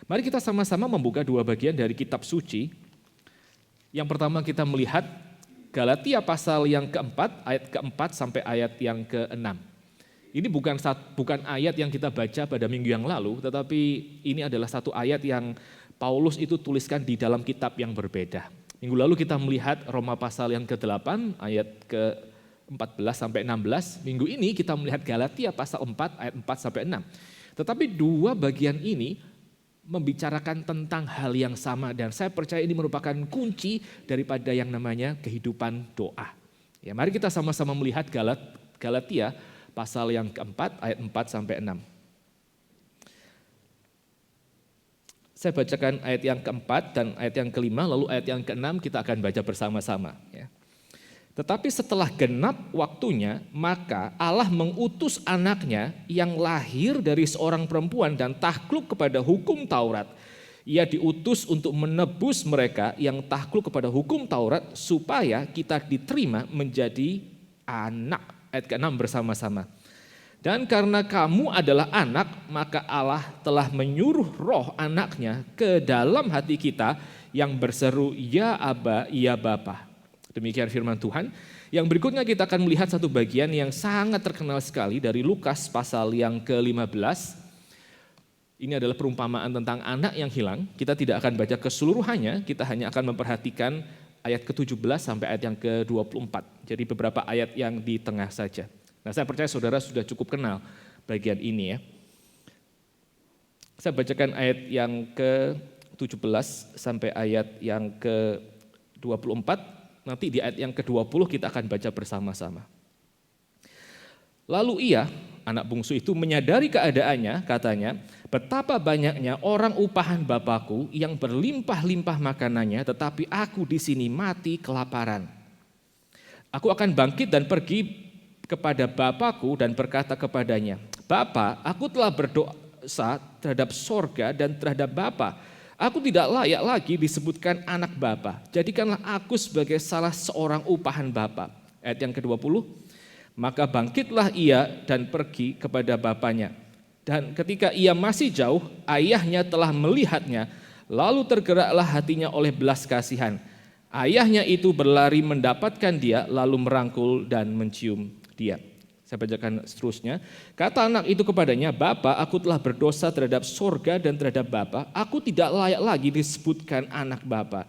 Mari kita sama-sama membuka dua bagian dari kitab suci. Yang pertama kita melihat Galatia pasal yang keempat, ayat keempat sampai ayat yang keenam. Ini bukan ayat yang kita baca pada minggu yang lalu, tetapi ini adalah satu ayat yang Paulus itu tuliskan di dalam kitab yang berbeda. Minggu lalu kita melihat Roma pasal yang ke-8, ayat ke-14 sampai 16. Minggu ini kita melihat Galatia pasal 4, ayat 4 sampai 6. Tetapi dua bagian ini membicarakan tentang hal yang sama dan saya percaya ini merupakan kunci daripada yang namanya kehidupan doa. Ya, mari kita sama-sama melihat Galatia pasal yang keempat ayat 4 sampai 6. Saya bacakan ayat yang keempat dan ayat yang kelima, lalu ayat yang keenam kita akan baca bersama-sama. Ya. Tetapi setelah genap waktunya, maka Allah mengutus anaknya yang lahir dari seorang perempuan dan takluk kepada hukum Taurat. Ia diutus untuk menebus mereka yang takluk kepada hukum Taurat supaya kita diterima menjadi anak. Ayat ke-6 bersama-sama. Dan karena kamu adalah anak, maka Allah telah menyuruh roh anaknya ke dalam hati kita yang berseru, ya Aba, ya Bapa. Demikian firman Tuhan. Yang berikutnya kita akan melihat satu bagian yang sangat terkenal sekali dari Lukas pasal yang ke-15. Ini adalah perumpamaan tentang anak yang hilang. Kita tidak akan baca keseluruhannya, kita hanya akan memperhatikan ayat ke-17 sampai ayat yang ke-24. Jadi beberapa ayat yang di tengah saja. Nah, saya percaya saudara sudah cukup kenal bagian ini ya. Saya bacakan ayat yang ke-17 sampai ayat yang ke-24. Nanti di ayat yang ke-20 kita akan baca bersama-sama. Lalu ia, anak bungsu itu menyadari keadaannya, katanya, betapa banyaknya orang upahan Bapakku yang berlimpah-limpah makanannya, tetapi aku di sini mati kelaparan. Aku akan bangkit dan pergi kepada Bapakku dan berkata kepadanya, Bapa, aku telah berdosa terhadap sorga dan terhadap Bapa. Aku tidak layak lagi disebutkan anak Bapa. Jadikanlah aku sebagai salah seorang upahan Bapa. Ayat yang ke-20. Maka bangkitlah ia dan pergi kepada bapanya. Dan ketika ia masih jauh, ayahnya telah melihatnya. Lalu tergeraklah hatinya oleh belas kasihan. Ayahnya itu berlari mendapatkan dia, lalu merangkul dan mencium dia. Saya bacakan seterusnya. Kata anak itu kepadanya, Bapa, aku telah berdosa terhadap sorga dan terhadap Bapa. Aku tidak layak lagi disebutkan anak Bapa.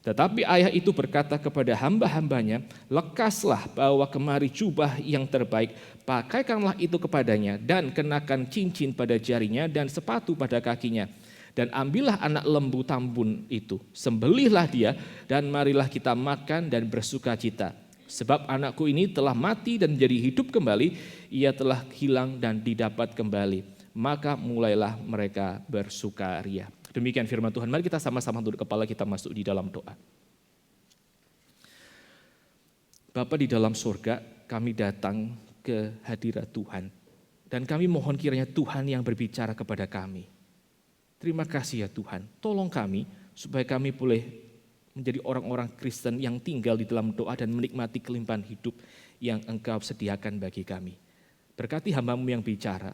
Tetapi ayah itu berkata kepada hamba-hambanya, lekaslah bawa kemari jubah yang terbaik, pakaikanlah itu kepadanya dan kenakan cincin pada jarinya dan sepatu pada kakinya. Dan ambillah anak lembu tambun itu, sembelihlah dia dan marilah kita makan dan bersuka cita. Sebab anakku ini telah mati dan menjadi hidup kembali, ia telah hilang dan didapat kembali. Maka mulailah mereka bersukaria. Demikian firman Tuhan. Mari kita sama-sama tunduk kepala, kita masuk di dalam doa. Bapa di dalam surga, kami datang ke hadirat Tuhan. Dan kami mohon kiranya Tuhan yang berbicara kepada kami. Terima kasih ya Tuhan, tolong kami supaya kami boleh menjadi orang-orang Kristen yang tinggal di dalam doa dan menikmati kelimpahan hidup yang Engkau sediakan bagi kami. Berkati hamba-Mu yang bicara,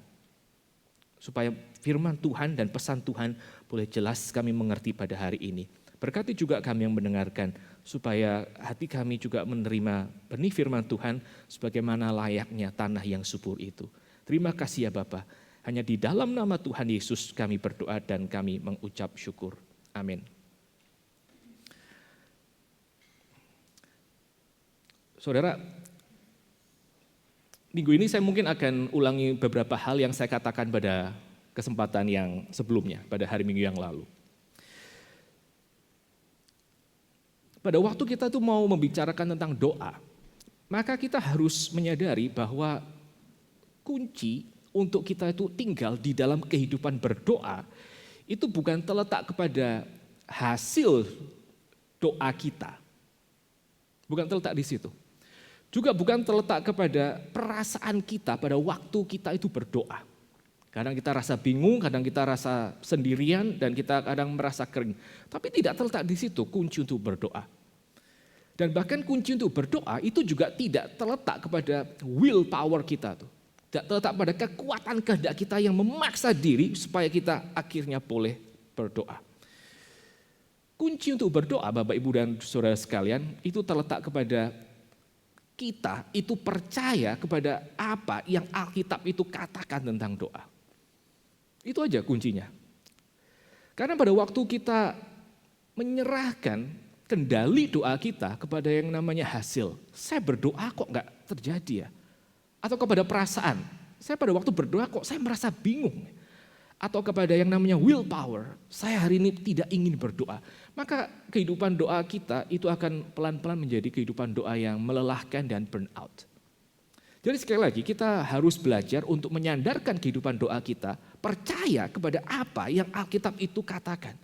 supaya firman Tuhan dan pesan Tuhan boleh jelas kami mengerti pada hari ini. Berkati juga kami yang mendengarkan, supaya hati kami juga menerima benih firman Tuhan sebagaimana layaknya tanah yang subur itu. Terima kasih ya Bapa, hanya di dalam nama Tuhan Yesus kami berdoa dan kami mengucap syukur. Amin. Saudara, minggu ini saya mungkin akan ulangi beberapa hal yang saya katakan pada kesempatan yang sebelumnya, pada hari Minggu yang lalu. Pada waktu kita tuh mau membicarakan tentang doa, maka kita harus menyadari bahwa kunci untuk kita itu tinggal di dalam kehidupan berdoa, itu bukan terletak kepada hasil doa kita. Bukan terletak di situ. Juga bukan terletak kepada perasaan kita pada waktu kita itu berdoa. Kadang kita rasa bingung, kadang kita rasa sendirian, dan kita kadang merasa kering. Tapi tidak terletak di situ kunci untuk berdoa. Dan bahkan kunci untuk berdoa itu juga tidak terletak kepada willpower kita. Tidak terletak pada kekuatan kehendak kita yang memaksa diri supaya kita akhirnya boleh berdoa. Kunci untuk berdoa, Bapak, Ibu, dan saudara sekalian, itu terletak kepada kita itu percaya kepada apa yang Alkitab itu katakan tentang doa. Itu aja kuncinya. Karena pada waktu kita menyerahkan kendali doa kita kepada yang namanya hasil, saya berdoa kok nggak terjadi ya? Atau kepada perasaan, saya pada waktu berdoa kok saya merasa bingung. Atau kepada yang namanya willpower, saya hari ini tidak ingin berdoa. Maka kehidupan doa kita itu akan pelan-pelan menjadi kehidupan doa yang melelahkan dan burn out. Jadi sekali lagi kita harus belajar untuk menyandarkan kehidupan doa kita, percaya kepada apa yang Alkitab itu katakan.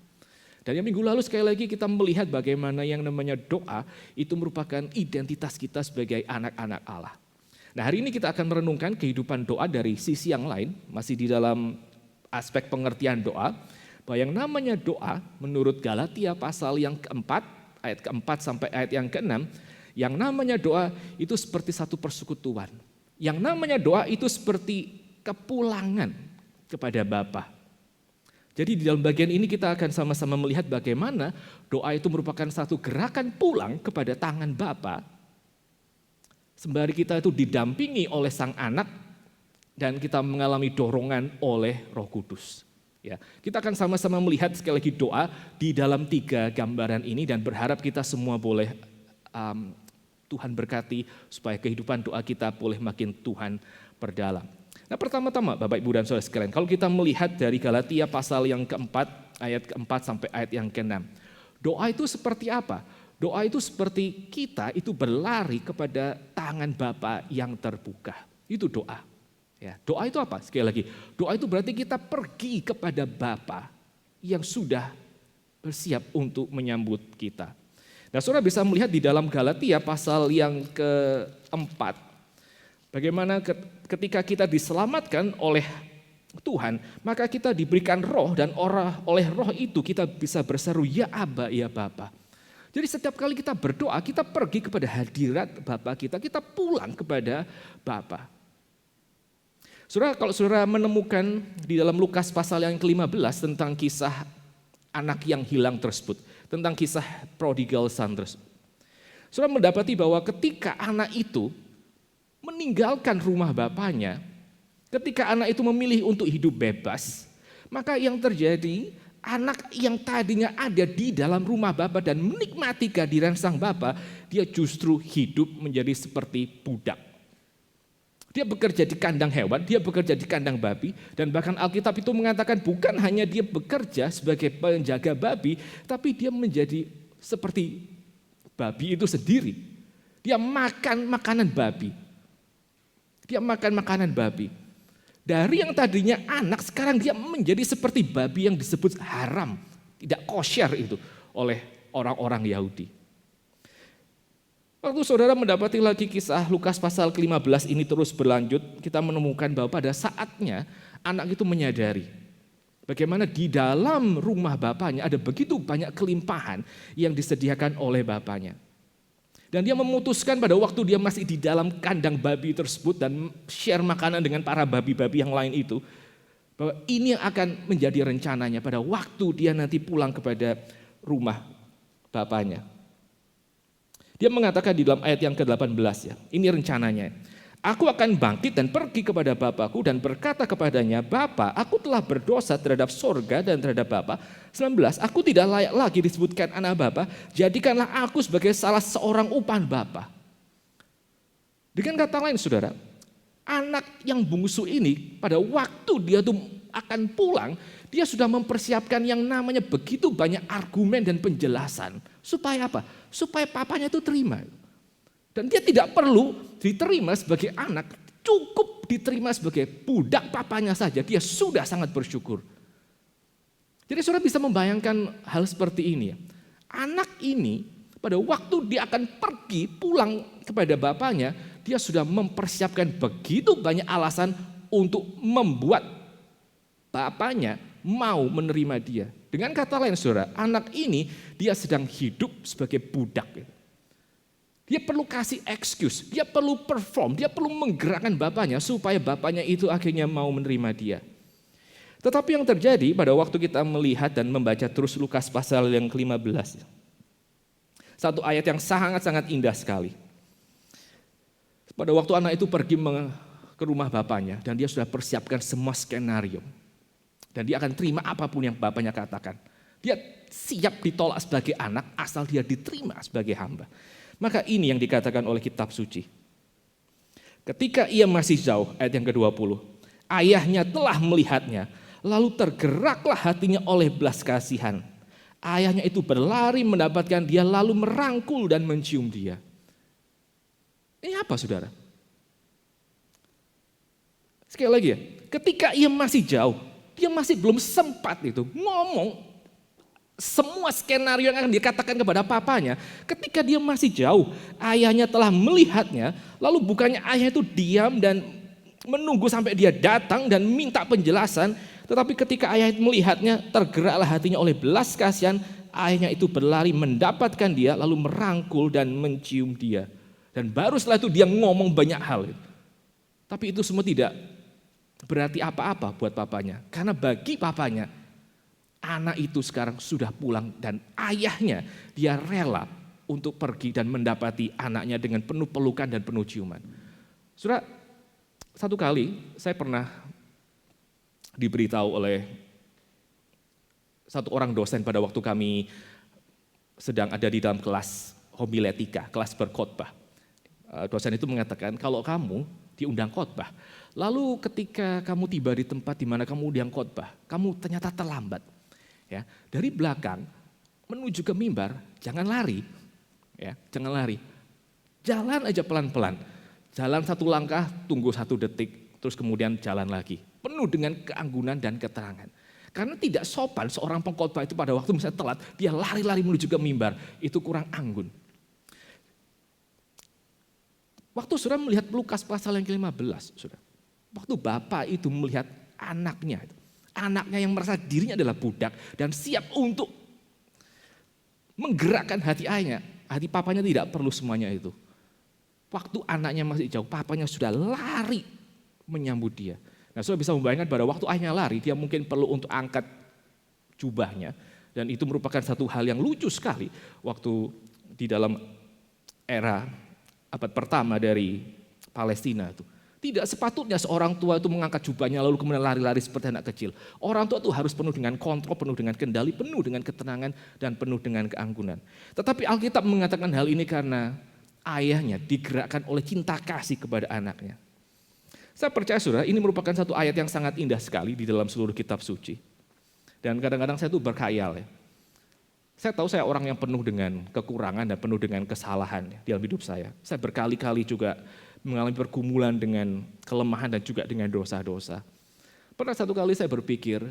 Dan yang minggu lalu sekali lagi kita melihat bagaimana yang namanya doa itu merupakan identitas kita sebagai anak-anak Allah. Nah, hari ini kita akan merenungkan kehidupan doa dari sisi yang lain, masih di dalam aspek pengertian doa, bahwa yang namanya doa menurut Galatia pasal yang keempat, ayat keempat sampai ayat yang keenam, yang namanya doa itu seperti satu persekutuan. Yang namanya doa itu seperti kepulangan kepada Bapa. Jadi di dalam bagian ini kita akan sama-sama melihat bagaimana doa itu merupakan satu gerakan pulang kepada tangan Bapa. Sembari kita itu didampingi oleh Sang Anak, dan kita mengalami dorongan oleh Roh Kudus. Ya, kita akan sama-sama melihat sekali lagi doa di dalam 3 gambaran ini dan berharap kita semua boleh Tuhan berkati supaya kehidupan doa kita boleh makin Tuhan perdalam. Nah, pertama-tama Bapak, Ibu, dan saudara sekalian, kalau kita melihat dari Galatia pasal yang keempat, ayat keempat sampai ayat yang keenam, doa itu seperti apa? Doa itu seperti kita itu berlari kepada tangan Bapa yang terbuka. Itu doa. Ya, doa itu apa? Sekali lagi, doa itu berarti kita pergi kepada Bapa yang sudah bersiap untuk menyambut kita. Nah, saudara bisa melihat di dalam Galatia pasal yang keempat, bagaimana ketika kita diselamatkan oleh Tuhan, maka kita diberikan roh dan oleh roh itu kita bisa berseru, ya Aba, ya Bapa. Jadi setiap kali kita berdoa, kita pergi kepada hadirat Bapa kita pulang kepada Bapa. Saudara, kalau saudara menemukan di dalam Lukas pasal yang ke-15 tentang kisah anak yang hilang tersebut, tentang kisah prodigal son tersebut, saudara mendapati bahwa ketika anak itu meninggalkan rumah bapaknya, ketika anak itu memilih untuk hidup bebas, maka yang terjadi, anak yang tadinya ada di dalam rumah bapa dan menikmati kehadiran sang bapa, dia justru hidup menjadi seperti budak. Dia bekerja di kandang hewan, dia bekerja di kandang babi, dan bahkan Alkitab itu mengatakan bukan hanya dia bekerja sebagai penjaga babi, tapi dia menjadi seperti babi itu sendiri. Dia makan makanan babi. Dia makan makanan babi. Dari yang tadinya anak, sekarang dia menjadi seperti babi yang disebut haram, tidak kosher itu oleh orang-orang Yahudi. Waktu saudara mendapati lagi kisah Lukas pasal ke-15 ini terus berlanjut, kita menemukan bahwa pada saatnya anak itu menyadari bagaimana di dalam rumah bapaknya ada begitu banyak kelimpahan yang disediakan oleh bapaknya. Dan dia memutuskan pada waktu dia masih di dalam kandang babi tersebut dan share makanan dengan para babi-babi yang lain itu, bahwa ini yang akan menjadi rencananya pada waktu dia nanti pulang kepada rumah bapaknya. Dia mengatakan di dalam ayat yang ke-18 ya, ini rencananya. Aku akan bangkit dan pergi kepada Bapakku dan berkata kepadanya, Bapa, aku telah berdosa terhadap sorga dan terhadap Bapa. 19, aku tidak layak lagi disebutkan anak Bapa, jadikanlah aku sebagai salah seorang upan Bapa. Dengan kata lain saudara, anak yang bungsu ini pada waktu dia tuh akan pulang, dia sudah mempersiapkan yang namanya begitu banyak argumen dan penjelasan. Supaya apa? Supaya papanya itu terima. Dan dia tidak perlu diterima sebagai anak, cukup diterima sebagai budak papanya saja, dia sudah sangat bersyukur. Jadi saudara bisa membayangkan hal seperti ini. Anak ini pada waktu dia akan pergi pulang kepada bapaknya, dia sudah mempersiapkan begitu banyak alasan untuk membuat bapaknya mau menerima dia. Dengan kata lain saudara, anak ini dia sedang hidup sebagai budak. Dia perlu kasih excuse, dia perlu perform, dia perlu menggerakkan bapaknya supaya bapaknya itu akhirnya mau menerima dia. Tetapi yang terjadi pada waktu kita melihat dan membaca terus Lukas pasal yang ke-15. Satu ayat yang sangat-sangat indah sekali. Pada waktu anak itu pergi ke rumah bapaknya dan dia sudah persiapkan semua skenario. Dan dia akan terima apapun yang bapaknya katakan. Dia siap ditolak sebagai anak asal dia diterima sebagai hamba. Maka ini yang dikatakan oleh kitab suci. Ketika ia masih jauh, ayat yang ke-20. Ayahnya telah melihatnya. Lalu tergeraklah hatinya oleh belas kasihan. Ayahnya itu berlari mendapatkan dia lalu merangkul dan mencium dia. Ini apa saudara? Sekali lagi ya, ketika ia masih jauh, dia masih belum sempat itu ngomong semua skenario yang akan dikatakan kepada papanya. Ketika dia masih jauh, ayahnya telah melihatnya, lalu bukannya ayah itu diam dan menunggu sampai dia datang dan minta penjelasan. Tetapi ketika ayah melihatnya, tergeraklah hatinya oleh belas kasihan. Ayahnya itu berlari mendapatkan dia, lalu merangkul dan mencium dia. Dan baru setelah itu dia ngomong banyak hal. Tapi itu semua tidak berarti apa-apa buat papanya. Karena bagi papanya, anak itu sekarang sudah pulang dan ayahnya dia rela untuk pergi dan mendapati anaknya dengan penuh pelukan dan penuh ciuman. Saudara, satu kali saya pernah diberitahu oleh satu orang dosen pada waktu kami sedang ada di dalam kelas homiletika, kelas berkhotbah. Dosen itu mengatakan kalau kamu diundang khotbah, lalu ketika kamu tiba di tempat di mana kamu diundang khotbah, kamu ternyata terlambat. Ya, dari belakang menuju ke mimbar, jangan lari. Ya, jangan lari. Jalan aja pelan-pelan. Jalan satu langkah, tunggu 1 detik, terus kemudian jalan lagi. Penuh dengan keanggunan dan keterangan. Karena tidak sopan seorang pengkhotbah itu pada waktu misalnya telat, dia lari-lari menuju ke mimbar, itu kurang anggun. Waktu saudara melihat Lukas pasal yang ke-15, saudara, waktu bapak itu melihat anaknya yang merasa dirinya adalah budak dan siap untuk menggerakkan hati ayahnya, hati papanya tidak perlu semuanya itu. Waktu anaknya masih jauh, papanya sudah lari menyambut dia. Nah, saudara bisa membayangkan pada waktu ayahnya lari, dia mungkin perlu untuk angkat jubahnya. Dan itu merupakan satu hal yang lucu sekali waktu di dalam era abad pertama dari Palestina itu. Tidak sepatutnya seorang tua itu mengangkat jubahnya lalu kemudian lari-lari seperti anak kecil. Orang tua itu harus penuh dengan kontrol, penuh dengan kendali, penuh dengan ketenangan, dan penuh dengan keanggunan. Tetapi Alkitab mengatakan hal ini karena ayahnya digerakkan oleh cinta kasih kepada anaknya. Saya percaya saudara, ini merupakan satu ayat yang sangat indah sekali di dalam seluruh kitab suci. Dan kadang-kadang saya tuh berkhayal ya. Saya tahu saya orang yang penuh dengan kekurangan dan penuh dengan kesalahan di dalam hidup saya. Saya berkali-kali juga mengalami pergumulan dengan kelemahan dan juga dengan dosa-dosa. Pernah satu kali saya berpikir,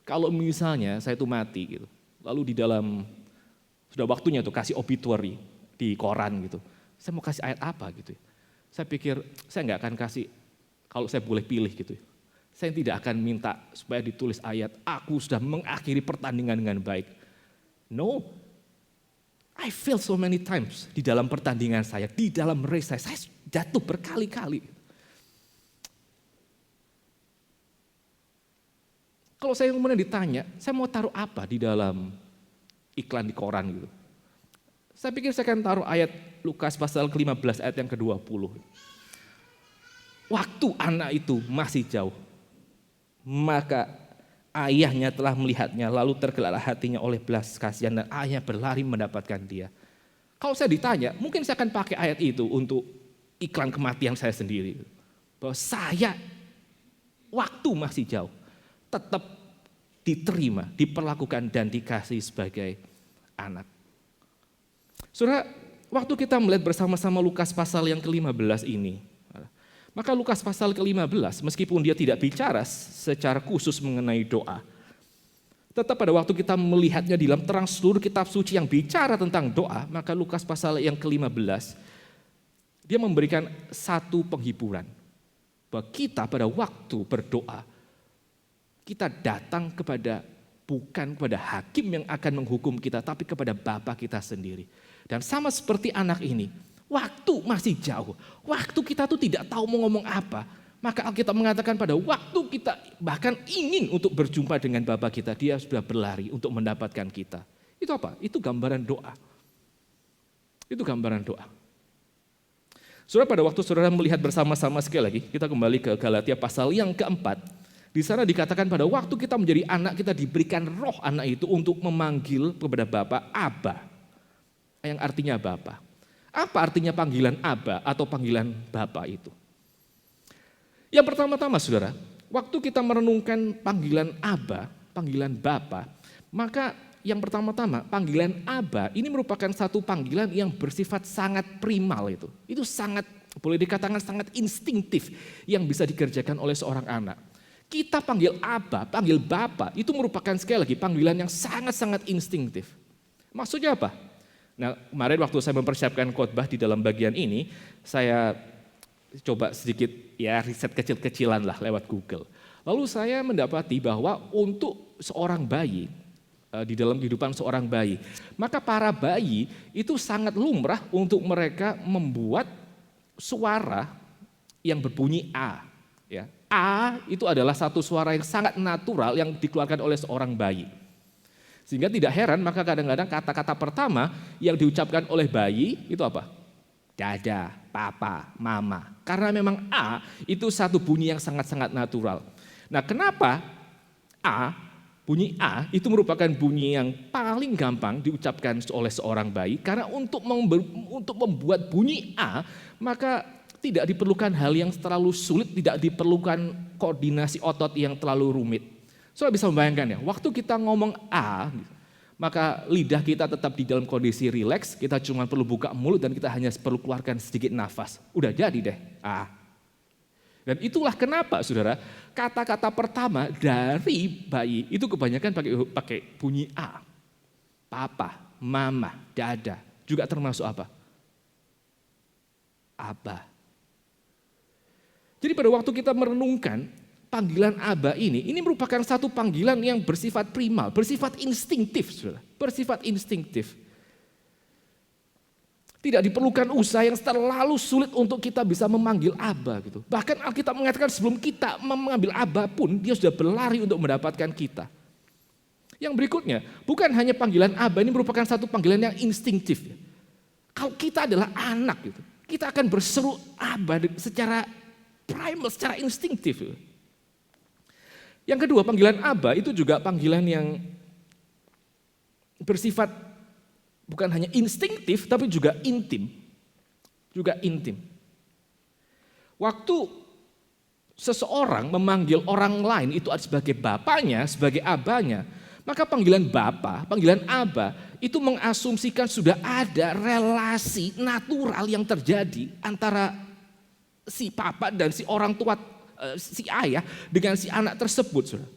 kalau misalnya saya itu mati gitu, lalu di dalam, sudah waktunya tuh kasih obituary di koran gitu. Saya mau kasih ayat apa gitu. Saya pikir saya nggak akan kasih, kalau saya boleh pilih gitu. Saya tidak akan minta supaya ditulis ayat, aku sudah mengakhiri pertandingan dengan baik. No, I fail so many times di dalam pertandingan saya, di dalam race saya jatuh berkali-kali. Kalau saya kemudian ditanya, saya mau taruh apa di dalam iklan di koran gitu. Saya pikir saya akan taruh ayat Lukas pasal ke-15 ayat yang ke-20. Waktu anak itu masih jauh, maka ayahnya telah melihatnya, lalu tergeraklah hatinya oleh belas kasihan dan ayahnya berlari mendapatkan dia. Kalau saya ditanya, mungkin saya akan pakai ayat itu untuk iklan kematian saya sendiri. Bahwa saya waktu masih jauh, tetap diterima, diperlakukan dan dikasihi sebagai anak. Saudara, waktu kita melihat bersama-sama Lukas pasal yang ke-15 ini, maka Lukas pasal ke-15 meskipun dia tidak bicara secara khusus mengenai doa, tetap pada waktu kita melihatnya di dalam terang seluruh kitab suci yang bicara tentang doa, maka Lukas pasal yang ke-15 dia memberikan satu penghiburan bahwa kita pada waktu berdoa kita datang bukan kepada hakim yang akan menghukum kita, tapi kepada Bapa kita sendiri. Dan sama seperti anak ini, waktu masih jauh, waktu kita tuh tidak tahu mau ngomong apa, Maka Alkitab mengatakan pada waktu kita bahkan ingin untuk berjumpa dengan Bapa kita, dia sudah berlari untuk mendapatkan kita. Itu apa? Itu gambaran doa. Itu gambaran doa. Saudara, pada waktu saudara melihat bersama-sama sekali lagi, kita kembali ke Galatia pasal yang keempat. Di sana dikatakan pada waktu kita menjadi anak, kita diberikan roh anak itu untuk memanggil kepada Bapa, Aba. Yang artinya Bapa. Apa artinya panggilan Aba atau panggilan Bapa itu? Yang pertama-tama saudara, waktu kita merenungkan panggilan Aba, panggilan Bapa, maka yang pertama-tama panggilan Aba ini merupakan satu panggilan yang bersifat sangat primal itu. Itu sangat, boleh dikatakan sangat instingtif yang bisa dikerjakan oleh seorang anak. Kita panggil Aba, panggil Bapa, itu merupakan sekali lagi panggilan yang sangat-sangat instingtif. Maksudnya apa? Nah, kemarin waktu saya mempersiapkan khotbah di dalam bagian ini, saya coba sedikit ya riset kecil-kecilan lah lewat Google. Lalu saya mendapati bahwa untuk seorang bayi, di dalam kehidupan seorang bayi, maka para bayi itu sangat lumrah untuk mereka membuat suara yang berbunyi A. Ya. A itu adalah satu suara yang sangat natural yang dikeluarkan oleh seorang bayi. Sehingga tidak heran maka kadang-kadang kata-kata pertama yang diucapkan oleh bayi itu apa? Dada, papa, mama. Karena memang A itu satu bunyi yang sangat-sangat natural. Nah, kenapa bunyi A itu merupakan bunyi yang paling gampang diucapkan oleh seorang bayi? Karena untuk membuat bunyi A, maka tidak diperlukan hal yang terlalu sulit, tidak diperlukan koordinasi otot yang terlalu rumit. Saudara bisa membayangkan ya, waktu kita ngomong A, maka lidah kita tetap di dalam kondisi rileks, kita cuma perlu buka mulut dan kita hanya perlu keluarkan sedikit nafas. Udah jadi deh A. Dan itulah kenapa saudara, kata-kata pertama dari bayi itu kebanyakan pakai bunyi A. Papa, mama, dada, juga termasuk apa? Aba. Jadi pada waktu kita merenungkan panggilan Aba ini merupakan satu panggilan yang bersifat primal, bersifat instingtif, saudara, bersifat instingtif. Tidak diperlukan usaha yang terlalu sulit untuk kita bisa memanggil Aba gitu. Bahkan Alkitab mengatakan sebelum kita mengambil Aba pun dia sudah berlari untuk mendapatkan kita. Yang berikutnya, bukan hanya panggilan Aba, ini merupakan satu panggilan yang instingtif. Kalau kita adalah anak gitu, kita akan berseru Aba secara primal, secara instingtif. Yang kedua, panggilan Aba itu juga panggilan yang bersifat bukan hanya instingtif, tapi juga intim. Juga intim. Waktu seseorang memanggil orang lain itu sebagai bapaknya, sebagai abanya, maka panggilan bapa, panggilan aba, itu mengasumsikan sudah ada relasi natural yang terjadi antara si papa dan si orang tua, si ayah dengan si anak tersebut. Saudara.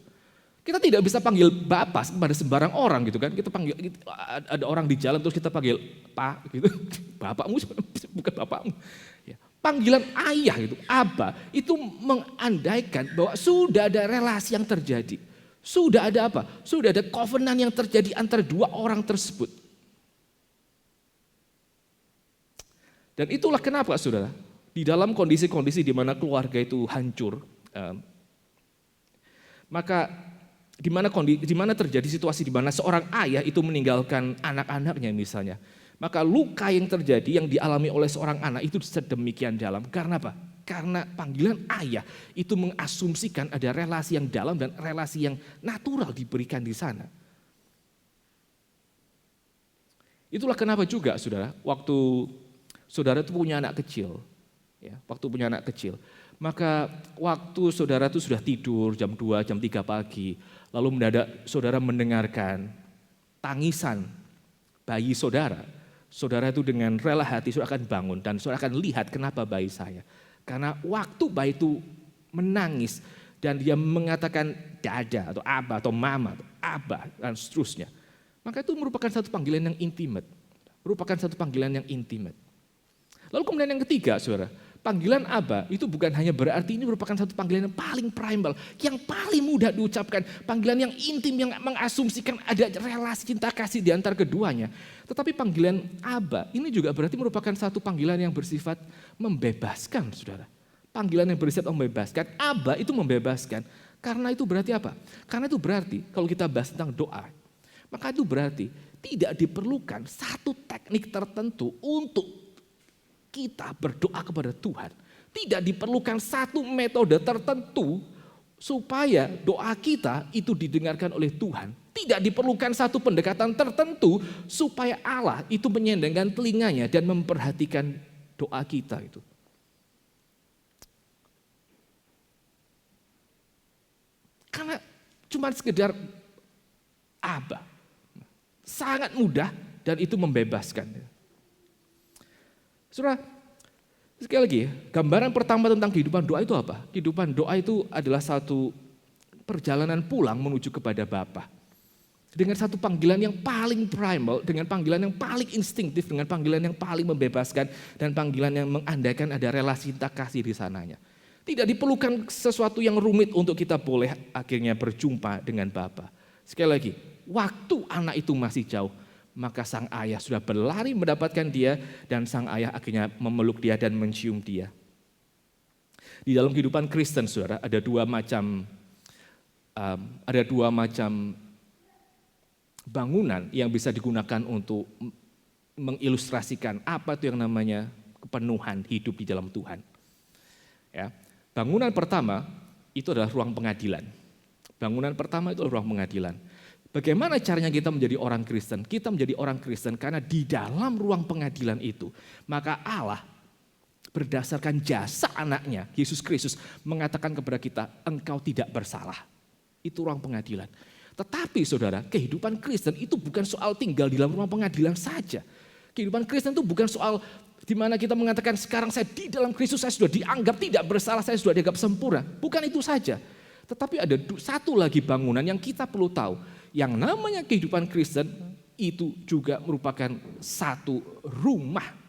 Kita tidak bisa panggil bapak kepada sembarang orang gitu kan. Kita panggil, ada orang di jalan terus kita panggil pak gitu. Bapakmu bukan bapakmu. Ya. Panggilan ayah gitu, aba, itu mengandaikan bahwa sudah ada relasi yang terjadi. Sudah ada apa? Sudah ada covenant yang terjadi antara dua orang tersebut. Dan itulah kenapa saudara, di dalam kondisi-kondisi di mana keluarga itu hancur, maka di mana terjadi situasi di mana seorang ayah itu meninggalkan anak-anaknya misalnya. Maka luka yang terjadi yang dialami oleh seorang anak itu sedemikian dalam. Karena apa? Karena panggilan ayah itu mengasumsikan ada relasi yang dalam dan relasi yang natural diberikan di sana. Itulah kenapa juga saudara, waktu saudara itu punya anak kecil, ya, waktu punya anak kecil, maka waktu saudara itu sudah tidur jam 2, jam 3 pagi, lalu mendadak saudara mendengarkan tangisan bayi saudara. Saudara itu dengan rela hati saudara akan bangun dan saudara akan lihat kenapa bayi saya. Karena waktu bayi itu menangis dan dia mengatakan dada atau aba atau mama atau aba dan seterusnya. Maka itu merupakan satu panggilan yang intimate. Merupakan satu panggilan yang intimate. Lalu kemudian yang ketiga saudara, panggilan aba itu bukan hanya berarti ini merupakan satu panggilan yang paling primal, yang paling mudah diucapkan, panggilan yang intim yang mengasumsikan ada relasi cinta kasih di antara keduanya. Tetapi panggilan aba ini juga berarti merupakan satu panggilan yang bersifat membebaskan saudara. Panggilan yang bersifat membebaskan, Aba itu membebaskan. Karena itu berarti apa? Karena itu berarti kalau kita bahas tentang doa, maka itu berarti tidak diperlukan satu teknik tertentu untuk kita berdoa kepada Tuhan. Tidak diperlukan satu metode tertentu supaya doa kita itu didengarkan oleh Tuhan. Tidak diperlukan satu pendekatan tertentu supaya Allah itu menyendangkan telinganya dan memperhatikan doa kita itu. Karena cuma sekedar Aba. Sangat mudah dan itu membebaskan. Saudara, sekali lagi, gambaran pertama tentang kehidupan doa itu apa? Kehidupan doa itu adalah satu perjalanan pulang menuju kepada Bapa. Dengan satu panggilan yang paling primal, dengan panggilan yang paling instinktif, dengan panggilan yang paling membebaskan, dan panggilan yang mengandaikan ada relasi cinta kasih di sananya. Tidak diperlukan sesuatu yang rumit untuk kita boleh akhirnya berjumpa dengan Bapa. Sekali lagi, waktu anak itu masih jauh, maka sang ayah sudah berlari mendapatkan dia dan sang ayah akhirnya memeluk dia dan mencium dia. Di dalam kehidupan Kristen, saudara, ada dua macam bangunan yang bisa digunakan untuk mengilustrasikan apa itu yang namanya kepenuhan hidup di dalam Tuhan. Ya, bangunan pertama itu adalah ruang pengadilan. Bangunan pertama itu adalah ruang pengadilan. Bagaimana caranya kita menjadi orang Kristen? Kita menjadi orang Kristen karena di dalam ruang pengadilan itu, maka Allah berdasarkan jasa anaknya, Yesus Kristus, mengatakan kepada kita, engkau tidak bersalah. Itu ruang pengadilan. Tetapi saudara, kehidupan Kristen itu bukan soal tinggal di dalam ruang pengadilan saja. Kehidupan Kristen itu bukan soal di mana kita mengatakan sekarang saya di dalam Kristus, saya sudah dianggap tidak bersalah, saya sudah dianggap sempurna. Bukan itu saja. Tetapi ada satu lagi bangunan yang kita perlu tahu. Yang namanya kehidupan Kristen itu juga merupakan satu rumah.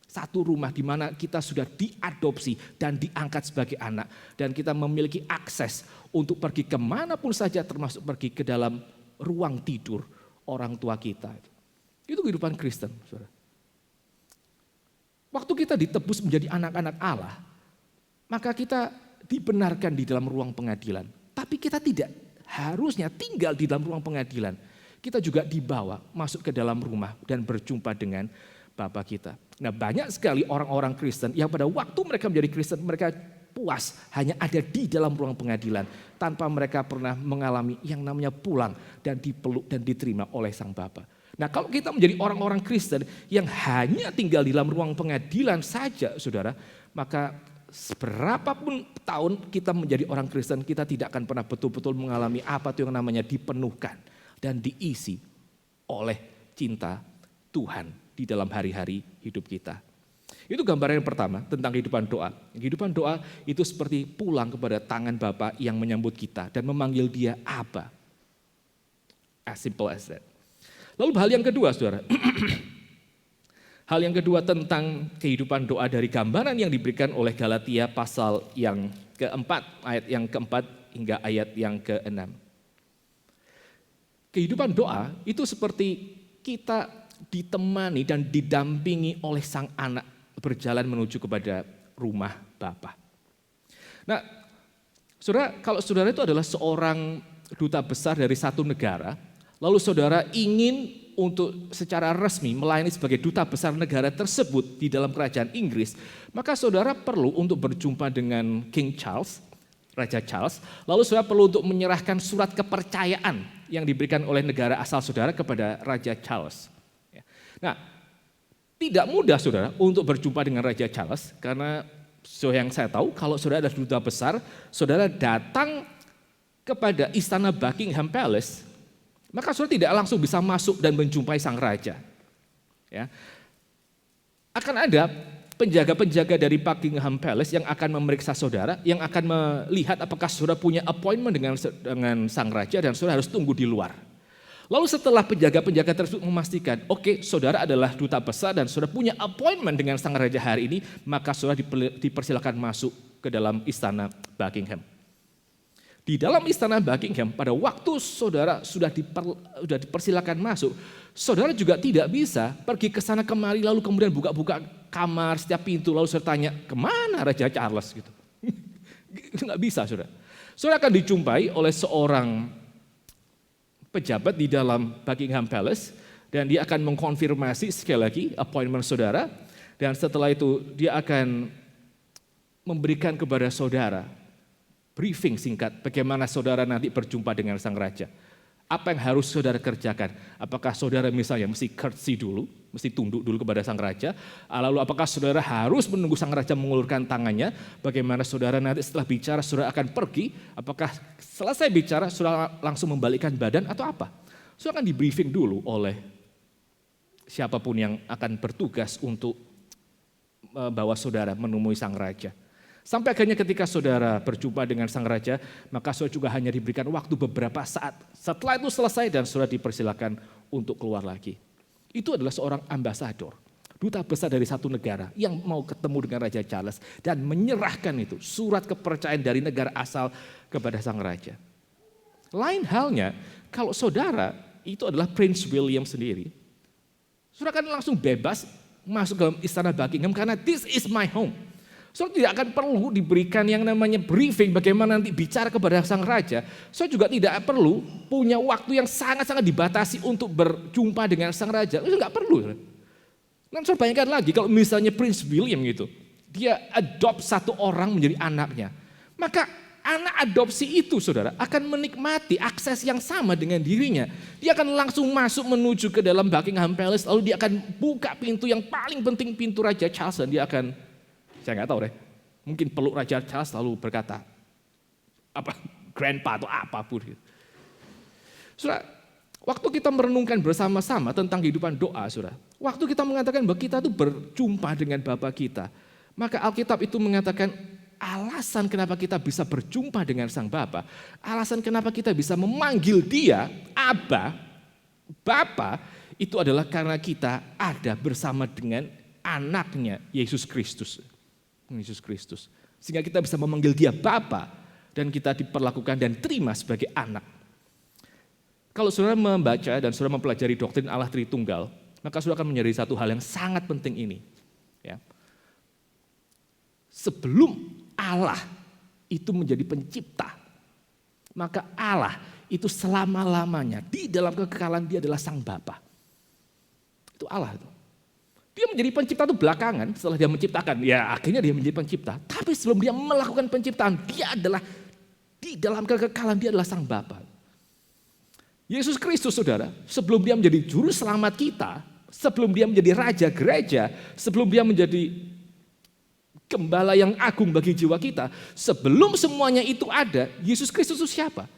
Satu rumah di mana kita sudah diadopsi dan diangkat sebagai anak. Dan kita memiliki akses untuk pergi kemanapun saja termasuk pergi ke dalam ruang tidur orang tua kita. Itu kehidupan Kristen. Saudara. Waktu kita ditebus menjadi anak-anak Allah, maka kita dibenarkan di dalam ruang pengadilan. Tapi kita tidak harusnya tinggal di dalam ruang pengadilan. Kita juga dibawa masuk ke dalam rumah dan berjumpa dengan Bapa kita. Nah, banyak sekali orang-orang Kristen yang pada waktu mereka menjadi Kristen, mereka puas hanya ada di dalam ruang pengadilan. Tanpa mereka pernah mengalami yang namanya pulang dan dipeluk dan diterima oleh Sang Bapa. Nah, kalau kita menjadi orang-orang Kristen yang hanya tinggal di dalam ruang pengadilan saja, saudara, maka berapapun tahun kita menjadi orang Kristen, kita tidak akan pernah betul-betul mengalami apa itu yang namanya dipenuhkan dan diisi oleh cinta Tuhan di dalam hari-hari hidup kita. Itu gambaran yang pertama tentang kehidupan doa. Kehidupan doa itu seperti pulang kepada tangan Bapa yang menyambut kita dan memanggil dia Aba. As simple as that. Lalu hal yang kedua, saudara. Hal yang kedua tentang kehidupan doa dari gambaran yang diberikan oleh Galatia pasal yang keempat, ayat yang keempat hingga ayat yang keenam. Kehidupan doa itu seperti kita ditemani dan didampingi oleh sang anak berjalan menuju kepada rumah Bapa. Nah, saudara, kalau saudara itu adalah seorang duta besar dari satu negara, lalu saudara ingin untuk secara resmi melayani sebagai duta besar negara tersebut di dalam kerajaan Inggris, maka saudara perlu untuk berjumpa dengan King Charles, Raja Charles, lalu saudara perlu untuk menyerahkan surat kepercayaan yang diberikan oleh negara asal saudara kepada Raja Charles. Nah, tidak mudah saudara untuk berjumpa dengan Raja Charles, karena yang saya tahu kalau saudara adalah duta besar, saudara datang kepada istana Buckingham Palace, maka saudara tidak langsung bisa masuk dan menjumpai sang raja. Ya. Akan ada penjaga-penjaga dari Buckingham Palace yang akan memeriksa saudara, yang akan melihat apakah saudara punya appointment dengan sang raja dan saudara harus tunggu di luar. Lalu setelah penjaga-penjaga tersebut memastikan, oke, saudara adalah duta besar dan saudara punya appointment dengan sang raja hari ini, maka saudara dipersilakan masuk ke dalam istana Buckingham. Di dalam istana Buckingham, pada waktu saudara sudah dipersilakan masuk, saudara juga tidak bisa pergi ke sana kemari lalu kemudian buka-buka kamar setiap pintu lalu saudara tanya, kemana Raja Charles gitu. Itu nggak bisa, saudara. Saudara akan dijumpai oleh seorang pejabat di dalam Buckingham Palace dan dia akan mengkonfirmasi sekali lagi appointment saudara dan setelah itu dia akan memberikan kepada saudara briefing singkat bagaimana saudara nanti berjumpa dengan sang raja. Apa yang harus saudara kerjakan? Apakah saudara misalnya mesti courtesy dulu, mesti tunduk dulu kepada sang raja? Lalu apakah saudara harus menunggu sang raja mengulurkan tangannya? Bagaimana saudara nanti setelah bicara saudara akan pergi? Apakah selesai bicara saudara langsung membalikkan badan atau apa? Saudara akan di briefing dulu oleh siapapun yang akan bertugas untuk membawa saudara menemui sang raja. Sampai akhirnya ketika saudara berjumpa dengan sang raja, maka saudara juga hanya diberikan waktu beberapa saat. Setelah itu selesai dan saudara dipersilakan untuk keluar lagi. Itu adalah seorang ambasador, duta besar dari satu negara yang mau ketemu dengan Raja Charles dan menyerahkan itu surat kepercayaan dari negara asal kepada sang raja. Lain halnya kalau saudara itu adalah Prince William sendiri. Saudara akan langsung bebas masuk ke istana Buckingham karena this is my home. Saudara tidak akan perlu diberikan yang namanya briefing bagaimana nanti bicara kepada sang raja. Saudara juga tidak perlu punya waktu yang sangat-sangat dibatasi untuk berjumpa dengan sang raja. Itu nggak perlu. Nah, saudara bayangkan lagi kalau misalnya Prince William gitu, dia adopt satu orang menjadi anaknya. Maka anak adopsi itu saudara akan menikmati akses yang sama dengan dirinya. Dia akan langsung masuk menuju ke dalam Buckingham Palace, lalu dia akan buka pintu yang paling penting, pintu Raja Charles, dan dia akan, saya nggak tahu deh, mungkin peluk Raja Charles lalu berkata, apa, grandpa atau apapun. Saudara, waktu kita merenungkan bersama-sama tentang kehidupan doa, saudara, waktu kita mengatakan bahwa kita itu berjumpa dengan Bapa kita, maka Alkitab itu mengatakan alasan kenapa kita bisa berjumpa dengan Sang Bapa, alasan kenapa kita bisa memanggil Dia Abba, Bapa, itu adalah karena kita ada bersama dengan anaknya Yesus Kristus. Yesus Kristus. Sehingga kita bisa memanggil Dia Bapa dan kita diperlakukan dan terima sebagai anak. Kalau saudara membaca dan saudara mempelajari doktrin Allah Tritunggal, maka saudara akan menyadari satu hal yang sangat penting ini. Ya. Sebelum Allah itu menjadi pencipta, maka Allah itu selama-lamanya di dalam kekekalan Dia adalah Sang Bapa. Itu Allah itu. Dia menjadi pencipta itu belakangan setelah Dia menciptakan. Ya akhirnya Dia menjadi pencipta. Tapi sebelum Dia melakukan penciptaan, Dia adalah di dalam kekekalan Dia adalah Sang Bapa. Yesus Kristus saudara, sebelum Dia menjadi juru selamat kita, sebelum Dia menjadi raja gereja, sebelum Dia menjadi gembala yang agung bagi jiwa kita, sebelum semuanya itu ada, Yesus Kristus itu siapa?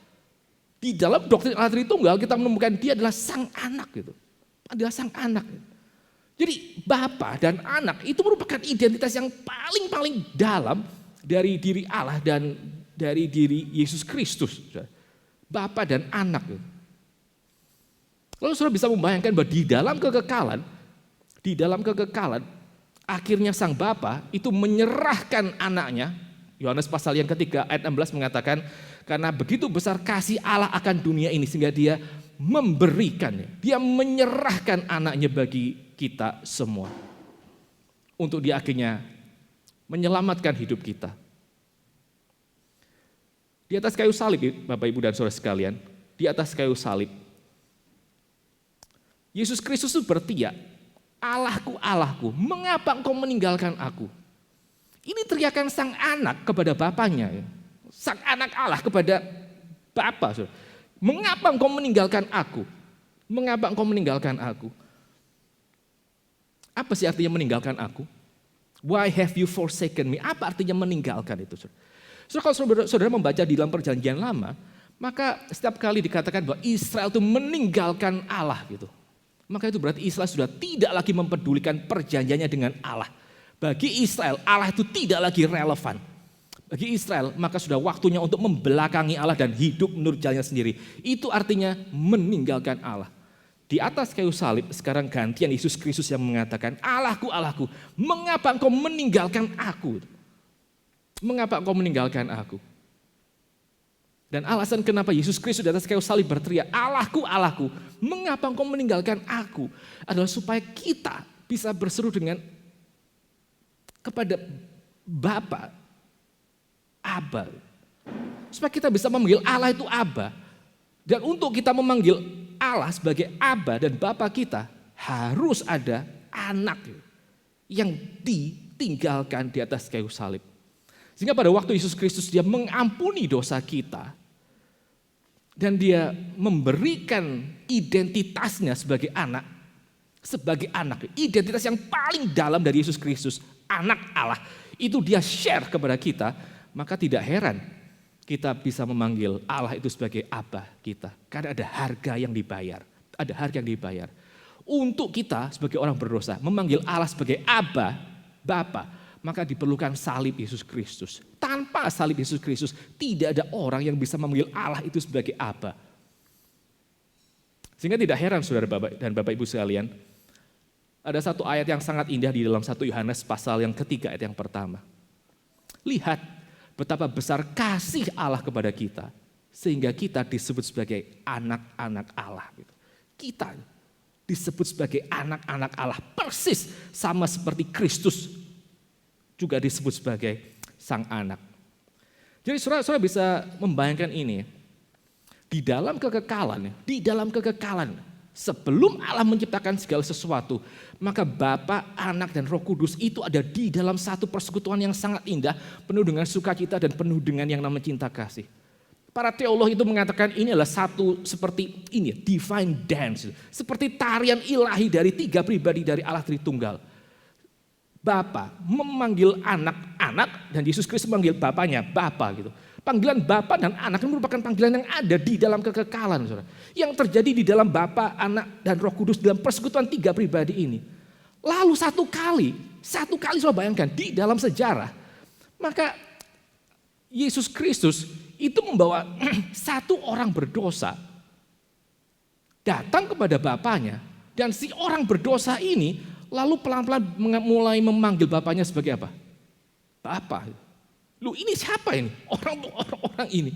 Di dalam doktrin Allah Tritunggal kita menemukan Dia adalah Sang Anak gitu. Adalah Sang Anak. Jadi Bapa dan Anak itu merupakan identitas yang paling dalam dari diri Allah dan dari diri Yesus Kristus. Bapa dan Anak. Lalu saudara bisa membayangkan bahwa di dalam kekekalan, akhirnya Sang Bapa itu menyerahkan anaknya. Yohanes pasal yang ketiga ayat 16 mengatakan, karena begitu besar kasih Allah akan dunia ini sehingga Dia memberikannya. Dia menyerahkan anaknya bagi kita semua. Untuk Dia akhirnya menyelamatkan hidup kita. Di atas kayu salib, Bapak Ibu dan Saudara sekalian, di atas kayu salib, Yesus Kristus itu berteriak, Allahku, Allahku, mengapa Engkau meninggalkan aku? Ini teriakan Sang Anak kepada Bapaknya. Sang Anak Allah kepada Bapa. Mengapa Engkau meninggalkan aku? Mengapa Engkau meninggalkan aku? Apa sih artinya meninggalkan aku? Why have you forsaken me? Apa artinya meninggalkan itu? Kalau saudara membaca di dalam perjanjian lama, maka setiap kali dikatakan bahwa Israel itu meninggalkan Allah gitu. Maka itu berarti Israel sudah tidak lagi mempedulikan perjanjiannya dengan Allah. Bagi Israel, Allah itu tidak lagi relevan. Bagi Israel, maka sudah waktunya untuk membelakangi Allah dan hidup menurut jalannya sendiri. Itu artinya meninggalkan Allah. Di atas kayu salib, sekarang gantian Yesus Kristus yang mengatakan, Allahku, Allahku, mengapa Engkau meninggalkan aku? Mengapa Engkau meninggalkan aku? Dan alasan kenapa Yesus Kristus di atas kayu salib berteriak, Allahku, Allahku, mengapa Engkau meninggalkan aku? Adalah supaya kita bisa berseru dengan kepada Bapa, Aba. Supaya kita bisa memanggil Allah itu Aba. Dan untuk kita memanggil Allah sebagai Aba dan Bapa kita, harus ada anak yang ditinggalkan di atas kayu salib. Sehingga pada waktu Yesus Kristus dia mengampuni dosa kita. Dan dia memberikan identitasnya sebagai anak. Sebagai anak. Identitas yang paling dalam dari Yesus Kristus. Anak Allah. Itu dia share kepada kita. Maka tidak heran kita bisa memanggil Allah itu sebagai Aba kita. Karena ada harga yang dibayar. Ada harga yang dibayar. Untuk kita sebagai orang berdosa memanggil Allah sebagai Aba, Bapa, maka diperlukan salib Yesus Kristus. Tanpa salib Yesus Kristus tidak ada orang yang bisa memanggil Allah itu sebagai Aba. Sehingga tidak heran saudara Bapak dan Bapak Ibu sekalian, ada satu ayat yang sangat indah di dalam 1 Yohanes pasal yang ketiga ayat yang pertama. Lihat betapa besar kasih Allah kepada kita sehingga kita disebut sebagai anak-anak Allah. Kita disebut sebagai anak-anak Allah, persis sama seperti Kristus juga disebut sebagai sang anak. Jadi saudara bisa membayangkan ini, di dalam kekekalan, sebelum Allah menciptakan segala sesuatu, maka Bapa, Anak, dan Roh Kudus itu ada di dalam satu persekutuan yang sangat indah, penuh dengan sukacita dan penuh dengan yang namanya cinta kasih. Para teolog itu mengatakan ini adalah satu seperti ini, divine dance. Seperti tarian ilahi dari tiga pribadi dari Allah Tritunggal. Bapa memanggil anak-anak dan Yesus Kristus memanggil Bapanya Bapa gitu. Panggilan Bapa dan Anak ini merupakan panggilan yang ada di dalam kekekalan. Saudara. Yang terjadi di dalam Bapa, Anak, dan Roh Kudus dalam persekutuan tiga pribadi ini. Lalu satu kali saudara bayangkan di dalam sejarah. Maka Yesus Kristus itu membawa satu orang berdosa datang kepada Bapanya. Dan si orang berdosa ini lalu pelan-pelan mulai memanggil Bapanya sebagai apa? Bapa. Lu ini siapa ini? Orang-orang ini.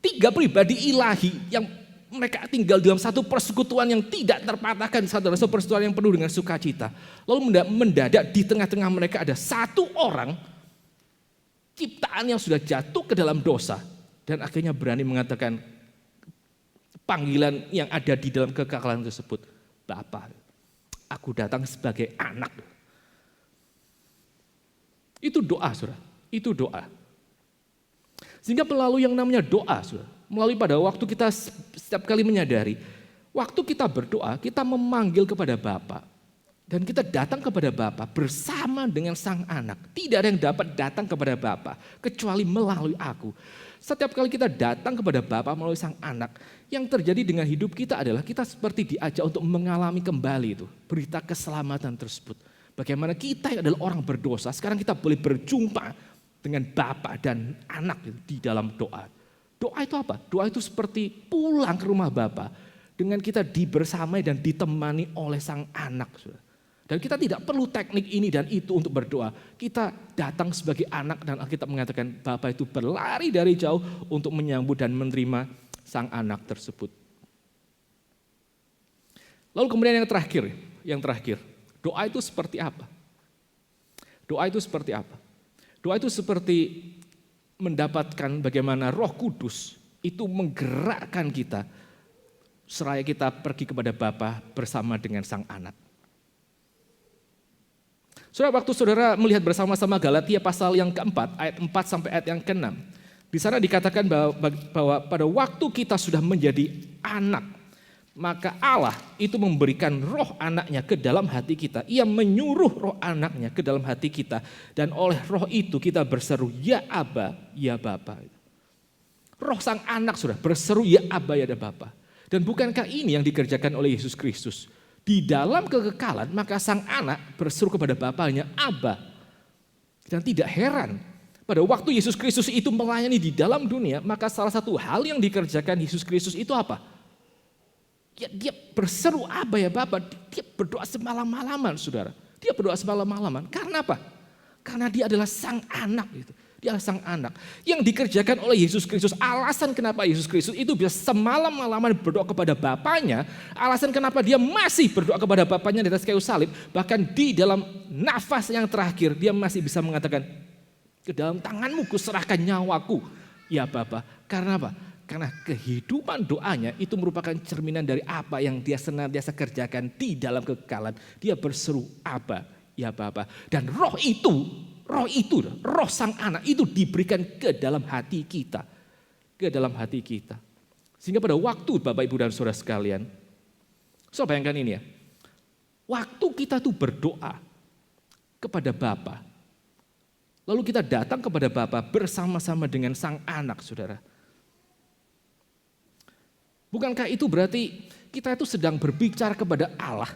Tiga pribadi ilahi yang mereka tinggal dalam satu persekutuan yang tidak terpatahkan. Satu persekutuan yang penuh dengan sukacita. Lalu mendadak di tengah-tengah mereka ada satu orang ciptaan yang sudah jatuh ke dalam dosa. Dan akhirnya berani mengatakan panggilan yang ada di dalam kekekalan tersebut. Bapa, aku datang sebagai anak. Itu doa, saudara. Itu doa. Sehingga melalui yang namanya doa, saudara. Melalui pada waktu kita setiap kali menyadari. Waktu kita berdoa, kita memanggil kepada Bapa. Dan kita datang kepada Bapa bersama dengan sang anak. Tidak ada yang dapat datang kepada Bapa kecuali melalui aku. Setiap kali kita datang kepada Bapa melalui sang anak, yang terjadi dengan hidup kita adalah kita seperti diajak untuk mengalami kembali itu berita keselamatan tersebut. Bagaimana kita yang adalah orang berdosa, sekarang kita boleh berjumpa dengan Bapa dan anak di dalam doa. Doa itu apa? Doa itu seperti pulang ke rumah Bapa dengan kita dibersamai dan ditemani oleh sang anak. Dan kita tidak perlu teknik ini dan itu untuk berdoa. Kita datang sebagai anak dan Alkitab mengatakan Bapa itu berlari dari jauh untuk menyambut dan menerima sang anak tersebut. Lalu kemudian yang terakhir, doa itu seperti apa? Doa itu seperti apa? Doa itu seperti mendapatkan bagaimana Roh Kudus itu menggerakkan kita seraya kita pergi kepada Bapa bersama dengan sang anak. Saudara, waktu saudara melihat bersama-sama Galatia pasal yang keempat, ayat 4 sampai ayat yang ke-6. Di sana dikatakan bahwa pada waktu kita sudah menjadi anak, maka Allah itu memberikan roh anaknya ke dalam hati kita. Ia menyuruh roh anaknya ke dalam hati kita. Dan oleh roh itu kita berseru, ya Aba, ya Bapa. Roh sang anak sudah berseru, ya Aba, ya Bapa. Dan bukankah ini yang dikerjakan oleh Yesus Kristus? Di dalam kekekalan maka sang anak berseru kepada Bapanya, Aba. Dan tidak heran pada waktu Yesus Kristus itu melayani di dalam dunia, maka salah satu hal yang dikerjakan Yesus Kristus itu apa? Ya, dia berseru Aba ya Bapa, dia berdoa semalam-malaman saudara. Dia berdoa semalam-malaman, karena apa? Karena dia adalah sang anak gitu. Dia adalah sang anak yang dikerjakan oleh Yesus Kristus. Alasan kenapa Yesus Kristus itu bisa semalam-malaman berdoa kepada Bapanya, alasan kenapa dia masih berdoa kepada Bapanya di atas kayu salib, bahkan di dalam nafas yang terakhir dia masih bisa mengatakan, Ke dalam tanganmu kuserahkan nyawaku. Ya Bapa, karena apa? Karena kehidupan doanya itu merupakan cerminan dari apa yang dia senantiasa kerjakan di dalam kekekalan. Dia berseru, Aba, ya Bapa. Dan roh sang anak itu diberikan ke dalam hati kita. Ke dalam hati kita. Sehingga pada waktu Bapak Ibu dan Saudara sekalian, so bayangkan ini ya. Waktu kita tuh berdoa kepada Bapa, lalu kita datang kepada Bapa bersama-sama dengan sang anak, saudara. Bukankah itu berarti kita itu sedang berbicara kepada Allah,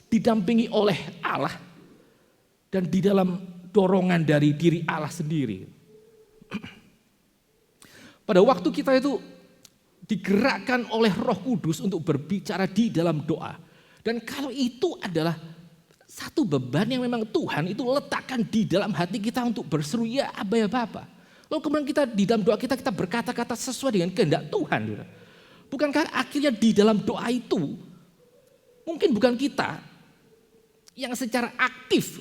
didampingi oleh Allah, dan di dalam dorongan dari diri Allah sendiri. Pada waktu kita itu digerakkan oleh Roh Kudus untuk berbicara di dalam doa. Dan kalau itu adalah satu beban yang memang Tuhan itu letakkan di dalam hati kita untuk berseru, ya Aba ya Bapa. Lalu kemudian kita di dalam doa kita berkata-kata sesuai dengan kehendak Tuhan. Bukankah akhirnya di dalam doa itu mungkin bukan kita yang secara aktif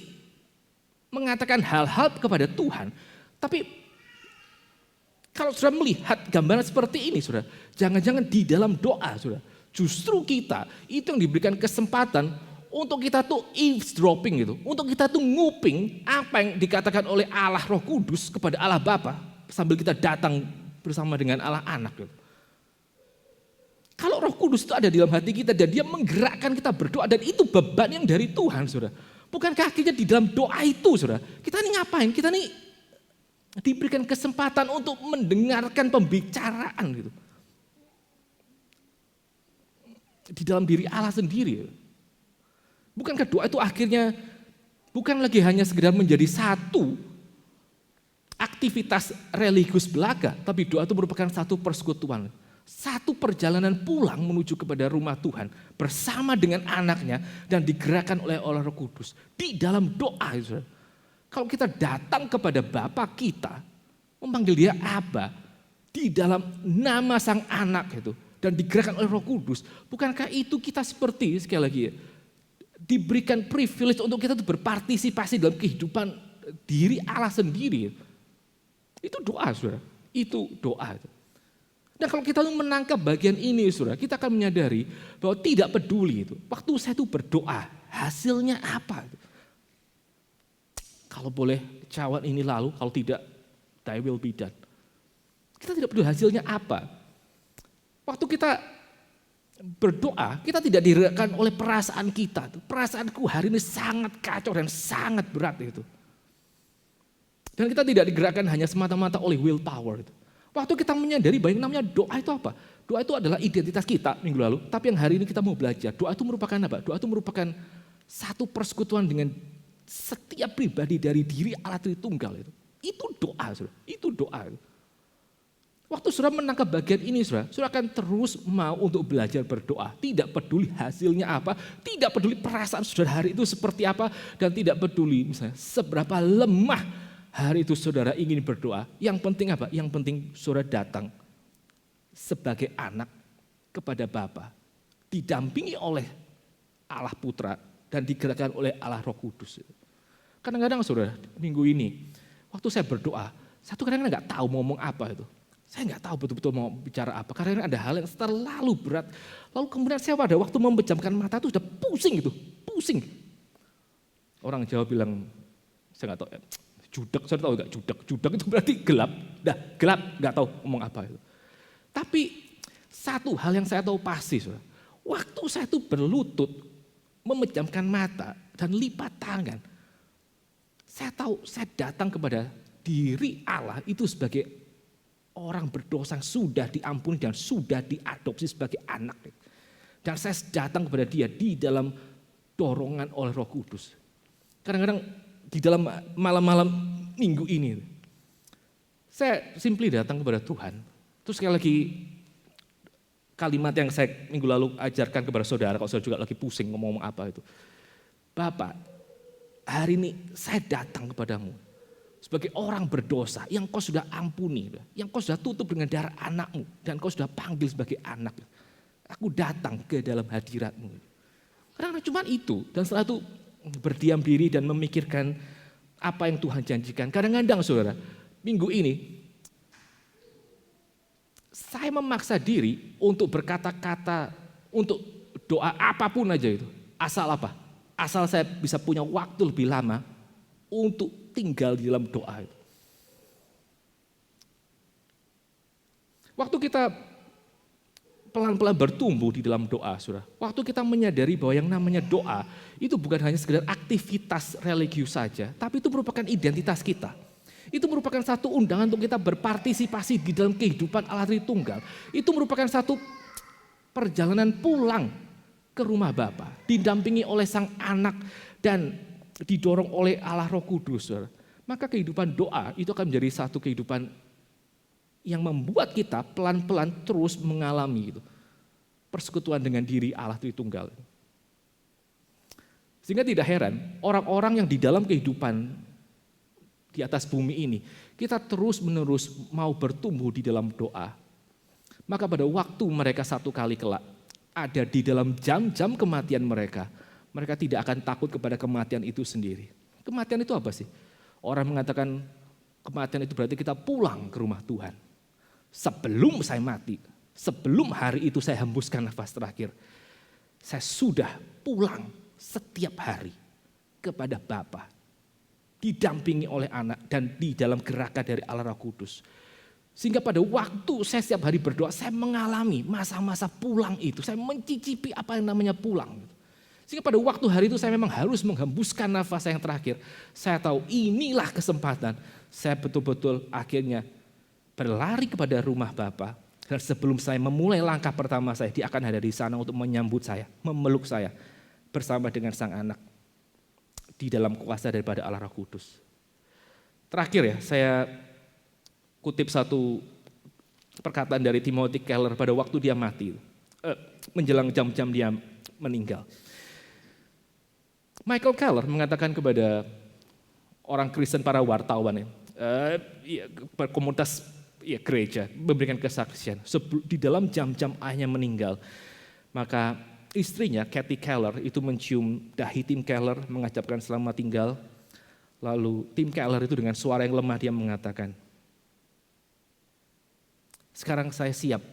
mengatakan hal-hal kepada Tuhan, tapi kalau sudah melihat gambaran seperti ini, saudara, jangan-jangan di dalam doa, saudara, justru kita itu yang diberikan kesempatan untuk kita tuh eavesdropping gitu, untuk kita tuh nguping apa yang dikatakan oleh Allah Roh Kudus kepada Allah Bapa sambil kita datang bersama dengan Allah Anak. Gitu. Kalau Roh Kudus itu ada di dalam hati kita dan dia menggerakkan kita berdoa dan itu beban yang dari Tuhan, saudara. Bukankah akhirnya di dalam doa itu, saudara, kita ini ngapain? Kita ini diberikan kesempatan untuk mendengarkan pembicaraan gitu. Di dalam diri Allah sendiri. Bukankah doa itu akhirnya bukan lagi hanya sekedar menjadi satu aktivitas religius belaka, tapi doa itu merupakan satu persekutuan. Satu perjalanan pulang menuju kepada rumah Tuhan bersama dengan anaknya dan digerakkan oleh Roh Kudus. Di dalam doa itu, kalau kita datang kepada Bapa kita, memanggil dia Aba, di dalam nama sang anak itu, dan digerakkan oleh Roh Kudus, bukankah itu kita seperti, sekali lagi ya, diberikan privilege untuk kita berpartisipasi dalam kehidupan diri Allah sendiri. Itu doa, saudara. Itu doa. Dan kalau kita menangkap bagian ini, saudara, kita akan menyadari bahwa tidak peduli itu. Waktu saya itu berdoa, hasilnya apa? Kalau boleh cawan ini lalu, kalau tidak, thy will be done. Kita tidak peduli hasilnya apa. Waktu kita berdoa, kita tidak digerakkan oleh perasaan kita. Perasaanku hari ini sangat kacau dan sangat berat itu. Dan kita tidak digerakkan hanya semata-mata oleh willpower. Waktu kita menyadari bahwa yang namanya doa itu apa? Doa itu adalah identitas kita minggu lalu. Tapi yang hari ini kita mau belajar, doa itu merupakan apa? Doa itu merupakan satu persekutuan dengan setiap pribadi dari diri Allah Tritunggal itu. Itu doa, saudara. Itu doa. Waktu saudara menangkap bagian ini, saudara akan terus mau untuk belajar berdoa. Tidak peduli hasilnya apa, tidak peduli perasaan saudara hari itu seperti apa, dan tidak peduli misalnya seberapa lemah hari itu saudara ingin berdoa. Yang penting apa? Yang penting saudara datang sebagai anak kepada Bapa, didampingi oleh Allah Putra dan digerakkan oleh Allah Roh Kudus. Kadang-kadang saudara, minggu ini, waktu saya berdoa, satu kadang-kadang nggak tahu mau ngomong apa itu. Saya nggak tahu betul-betul mau bicara apa, karena ada hal yang terlalu berat. Lalu kemudian saya pada waktu memejamkan mata itu sudah pusing gitu, pusing. Orang Jawa bilang, saya nggak tahu, judak, saya tahu nggak judak? Judak itu berarti gelap, gelap, nggak tahu ngomong apa itu. Tapi satu hal yang saya tahu pasti, saudara, waktu saya itu berlutut, memejamkan mata dan lipat tangan, saya tahu saya datang kepada diri Allah itu sebagai orang berdosa yang sudah diampuni dan sudah diadopsi sebagai anak. Dan saya datang kepada dia di dalam dorongan oleh Roh Kudus. Kadang-kadang di dalam malam-malam minggu ini, saya simply datang kepada Tuhan. Terus sekali lagi kalimat yang saya minggu lalu ajarkan kepada saudara, kalau saudara juga lagi pusing ngomong apa itu. Bapak, hari ini saya datang kepadamu sebagai orang berdosa yang kau sudah ampuni, yang kau sudah tutup dengan darah anakmu, dan kau sudah panggil sebagai anak. Aku datang ke dalam hadiratmu. Karena cuma itu, dan setelah itu berdiam diri dan memikirkan apa yang Tuhan janjikan. Kadang-kadang saudara, minggu ini saya memaksa diri untuk berkata-kata, untuk doa apapun aja itu. Asal apa? Asal saya bisa punya waktu lebih lama untuk tinggal di dalam doa itu. Waktu kita pelan-pelan bertumbuh di dalam doa, saudara. Waktu kita menyadari bahwa yang namanya doa itu bukan hanya sekedar aktivitas religius saja, tapi itu merupakan identitas kita. Itu merupakan satu undangan untuk kita berpartisipasi di dalam kehidupan Allah Tritunggal. Itu merupakan satu perjalanan pulang ke rumah Bapa, didampingi oleh Sang Anak dan didorong oleh Allah Roh Kudus. Saudara. Maka kehidupan doa itu akan menjadi satu kehidupan yang membuat kita pelan-pelan terus mengalami itu, persekutuan dengan diri Allah Tritunggal. Sehingga tidak heran orang-orang yang di dalam kehidupan di atas bumi ini, kita terus-menerus mau bertumbuh di dalam doa. Maka pada waktu mereka satu kali kelak ada di dalam jam-jam kematian mereka, mereka tidak akan takut kepada kematian itu sendiri. Kematian itu apa sih? Orang mengatakan kematian itu berarti kita pulang ke rumah Tuhan. Sebelum saya mati, sebelum hari itu saya hembuskan nafas terakhir, saya sudah pulang setiap hari kepada Bapa, didampingi oleh Anak dan di dalam gerakan dari Allah Roh Kudus. Sehingga pada waktu saya setiap hari berdoa, saya mengalami masa-masa pulang itu, saya mencicipi apa yang namanya pulang. Sehingga pada waktu hari itu saya memang harus menghembuskan nafas yang terakhir. Saya tahu inilah kesempatan, saya betul-betul akhirnya berlari kepada rumah Bapa, dan sebelum saya memulai langkah pertama saya, dia akan ada di sana untuk menyambut saya, memeluk saya bersama dengan Sang Anak di dalam kuasa daripada Allah Roh Kudus. Terakhir ya, saya kutip satu perkataan dari Timothy Keller pada waktu dia mati, menjelang jam-jam dia meninggal. Michael Keller mengatakan kepada orang Kristen, para wartawan komunitas gereja, memberikan kesaksian. Di dalam jam-jam ayahnya meninggal, maka istrinya Kathy Keller itu mencium dahi Tim Keller, mengucapkan selamat tinggal. Lalu Tim Keller itu dengan suara yang lemah dia mengatakan, sekarang saya siap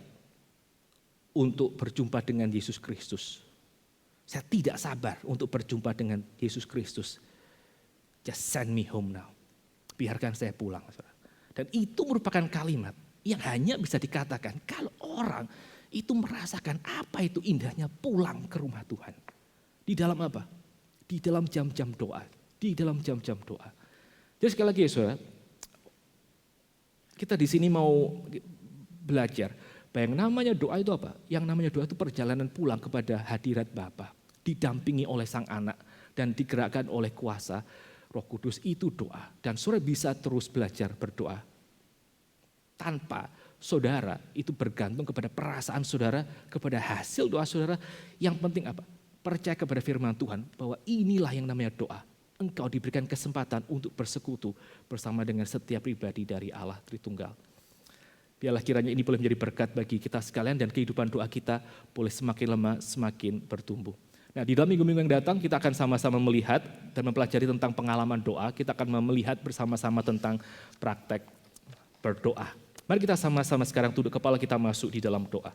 untuk berjumpa dengan Yesus Kristus. Saya tidak sabar untuk berjumpa dengan Yesus Kristus. Just send me home now. Biarkan saya pulang. Dan itu merupakan kalimat yang hanya bisa dikatakan kalau orang itu merasakan apa itu indahnya pulang ke rumah Tuhan. Di dalam apa? Di dalam jam-jam doa. Di dalam jam-jam doa. Jadi sekali lagi ya saudara, kita di sini mau belajar bahwa yang namanya doa itu apa? Yang namanya doa itu perjalanan pulang kepada hadirat Bapa, didampingi oleh Sang Anak dan digerakkan oleh kuasa Roh Kudus. Itu doa. Dan saudara bisa terus belajar berdoa. Tanpa saudara itu bergantung kepada perasaan saudara, kepada hasil doa saudara. Yang penting apa? Percaya kepada firman Tuhan bahwa inilah yang namanya doa. Engkau diberikan kesempatan untuk bersekutu bersama dengan setiap pribadi dari Allah Tritunggal. Biarlah kiranya ini boleh menjadi berkat bagi kita sekalian dan kehidupan doa kita boleh semakin lama semakin bertumbuh. Nah, di dalam minggu-minggu yang datang kita akan sama-sama melihat dan mempelajari tentang pengalaman doa. Kita akan melihat bersama-sama tentang praktek berdoa. Mari kita sama-sama sekarang tunduk kepala kita masuk di dalam doa.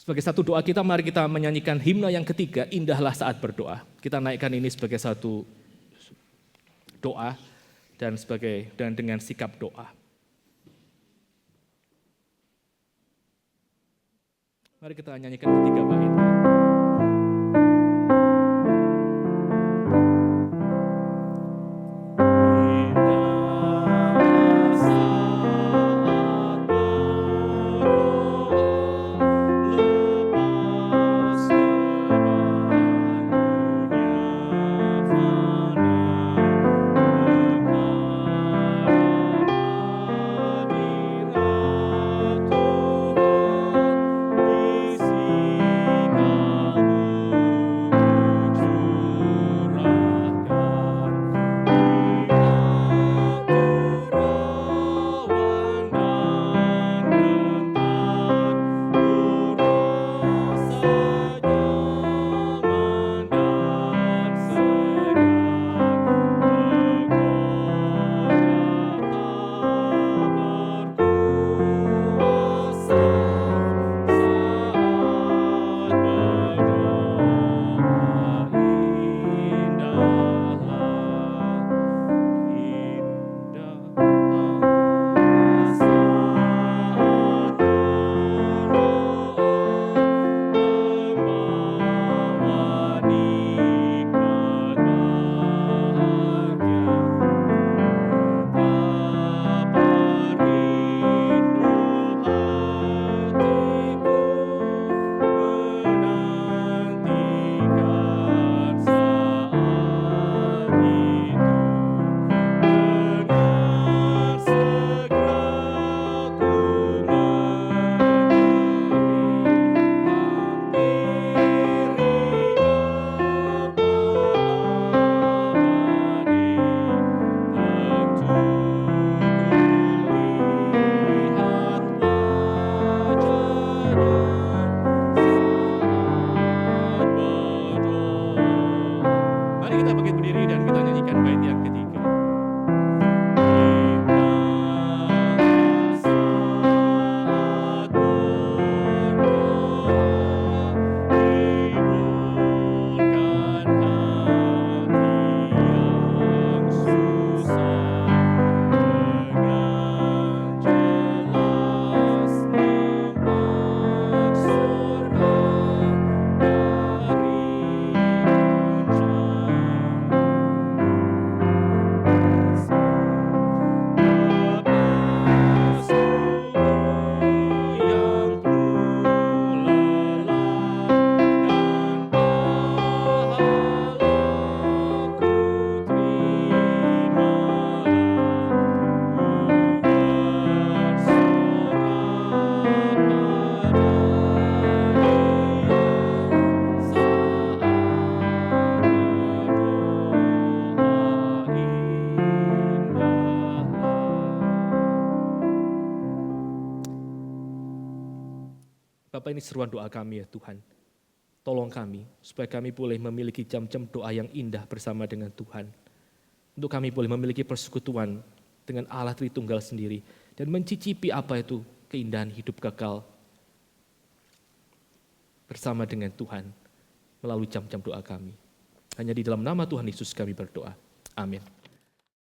Sebagai satu doa kita, mari kita menyanyikan himne yang ketiga, Indahlah Saat Berdoa. Kita naikkan ini sebagai satu doa dan dengan sikap doa. Mari kita nyanyikan ketiga bait. Bapak, ini seruan doa kami ya Tuhan. Tolong kami supaya kami boleh memiliki jam-jam doa yang indah bersama dengan Tuhan. Untuk kami boleh memiliki persekutuan dengan Allah Tritunggal sendiri dan mencicipi apa itu keindahan hidup kekal bersama dengan Tuhan melalui jam-jam doa kami. Hanya di dalam nama Tuhan Yesus kami berdoa. Amin.